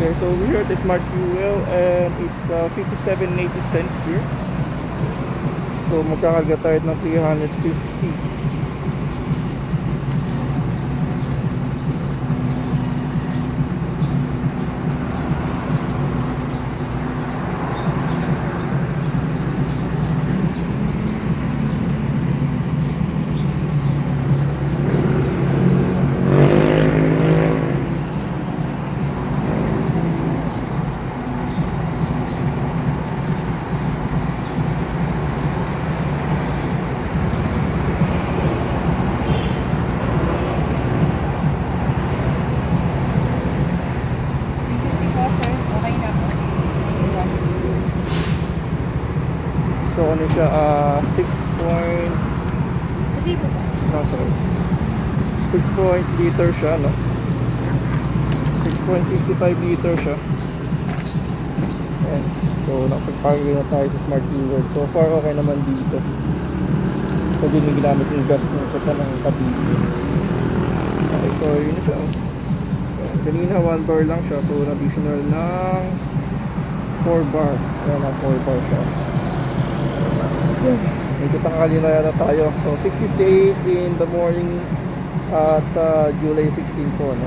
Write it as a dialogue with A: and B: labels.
A: Okay, so we're here at the Smart Fuel and it's 57.80 cents here. So magkakarga tayo ng 350. So ano siya, 6 point...
B: Kasi po ba?
A: No, sorry. 6 liter siya, no? 6.55 liter siya. Ayan. So nakapagpagay na tayo sa Smart Fuel. So far okay naman dito. So din yung ginamit yung gas ng kata ng kabili. Okay, so yun na siya. So, kanina 1 bar lang siya. So additional ng 4 bar. Ayan na, 4 bar siya. Medyo tanghali na yata tayo. So 6:58 in the morning at July 16 po, no?